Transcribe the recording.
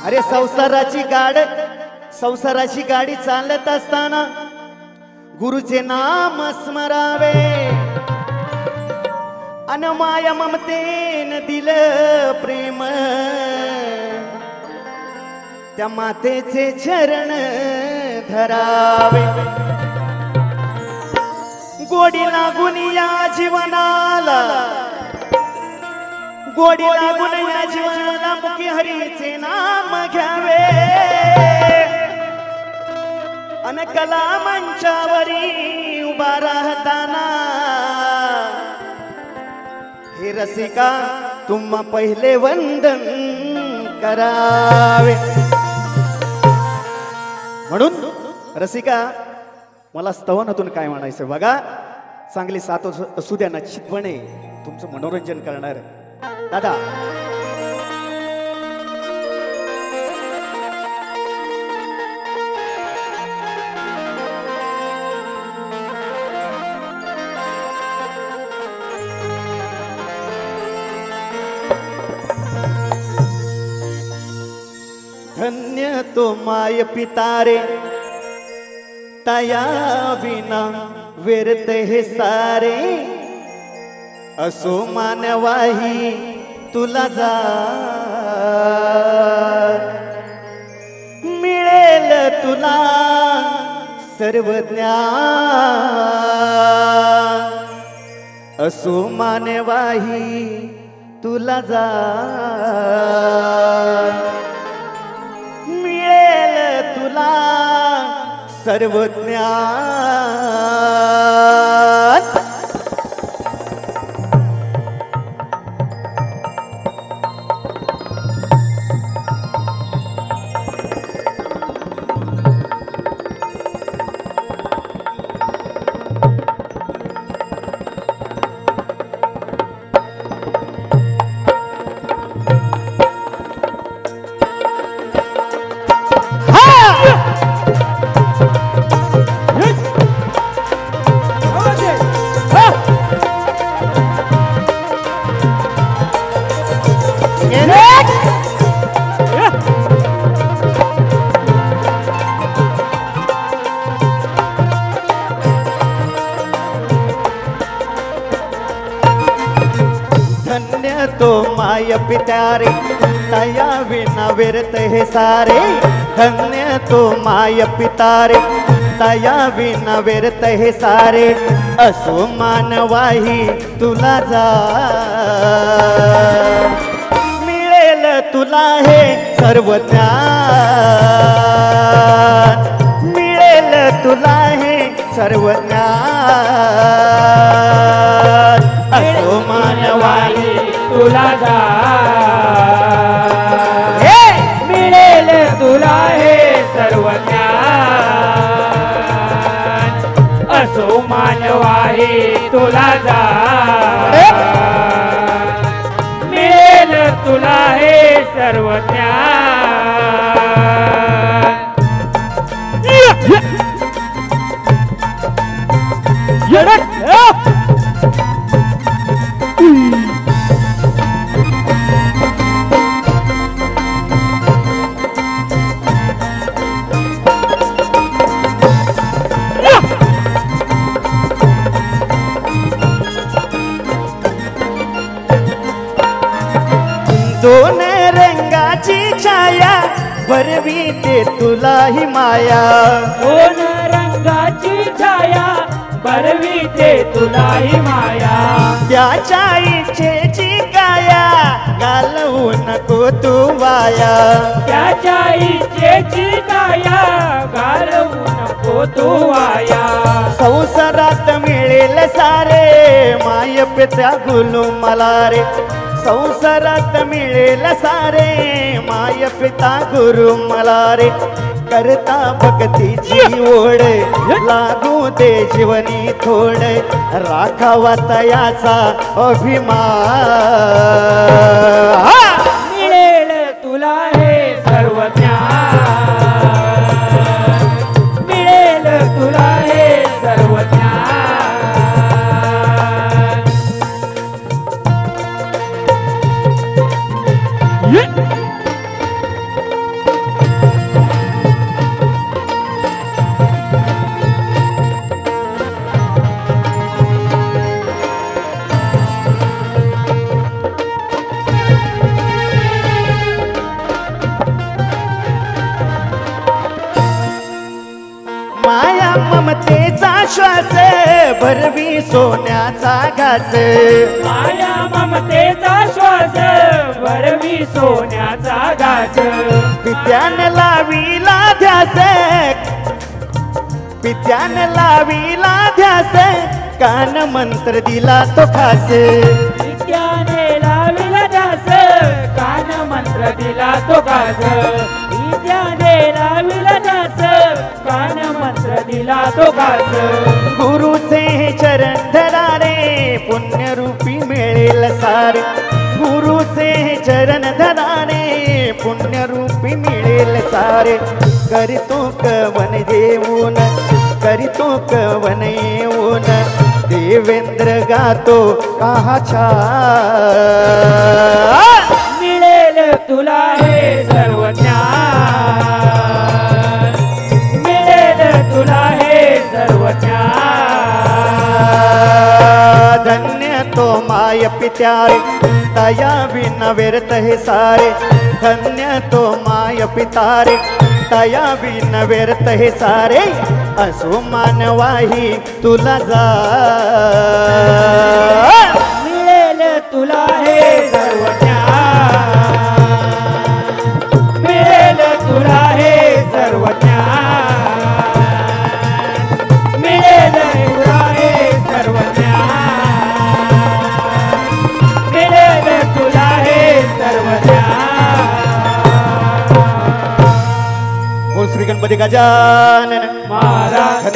अरे संसाराची गाडी चालत असताना गुरुचे नाम स्मरावे अन माया ममतेन दिलं प्रेम त्या मातेचे चरण धरावे गोडी लागून या जीवनाला गोडी लागून या जीवनाला मुखी हरीचे नाम घ्यावे अन कला मंचावरी उभा राहताना हे रसिका तुम्हा पहिले वंदन करावे म्हणून रसिका मला स्तवनातून काय म्हणायचं बघा चांगली साथ असू द्या निश्चितपणे तुमचं मनोरंजन करणार दादा धन्य तो माय पिता रे तया विना व्यर्थ हे सारे असो मानवाही तुला जा मिळेल तुला सर्व ज्ञान असो मानवाही तुला जा मिळेल तुला सर्व ज्ञान तो माय पित्यारे तया विना व्यर्थ हे सारे धन्य तो माय पितारे तया विना व्यर्थ हे सारे असो मानवाही तुला जा मिळेल तुला हे सर्व ज्ञान मिळेल तुला हे सर्व ज्ञान असो मानवाही तुला जा मिळेल तुला हे सर्व ज्ञान असो मानवाही तुला जा मिळेल तुला हे सर्व ज्ञान दोन रंगाची छाया भरवी ते तुला ही माया दोन रंगाची छाया करविते तुलाही माया त्याच्या इच्छेची काया घालवू नको तू वाया त्याच्या इच्छेची काया घालवू नको तू वाया संसारात मिळेल सारे माय पित्या गुलू मला रे संसारात मिळेल सारे माय पिता गुरु मला रे करता भक्तीची ओढ लागू दे जीवनी थोड राखावा तयाचा अभिमान मिळेल तुला हे सर्व ज्ञान मिळेल तुला हे सर्व ज्ञान माया ममतेचा श्वास भरवी सोन्याचा घास माया ममतेचा श्वास भरवी सोन्याचा घास पित्यान लावीला ध्यास पित्यान लावीला ध्यास कान मंत्र दिला तो खास विद्याने लाविला ध्यास कान मंत्र दिला तो घास विद्याने लाविला ध्यास कान मंत्र दिला तो घास गुरुचे चरण धरारे पुण्यरूपी मिळेल सारे गुरुचे चरण धरारे पुण्यरूपी मिळेल सारे करीतो कवन देऊन करीतो कवन येऊन देवेंद्र गातो कहा छान मिळेल तुला हे सर्व ज्ञान मिळेल तुला हे सर्व ज्ञान धन्य तो माय पित्यारे तया बिन व्यर्थ हे सारे धन्य तो माय पितारे तया बिन व्यर्थ हे सारे असो मानवाही तुला जा मिळेल तुला हे सर्व ज्ञान मिळेल तुला हे सर्व ज्ञान मिळेल तुला हे सर्व ज्ञान मिळेल तुला हे सर्व ज्ञान बोल श्री गणपती गजानन महाराज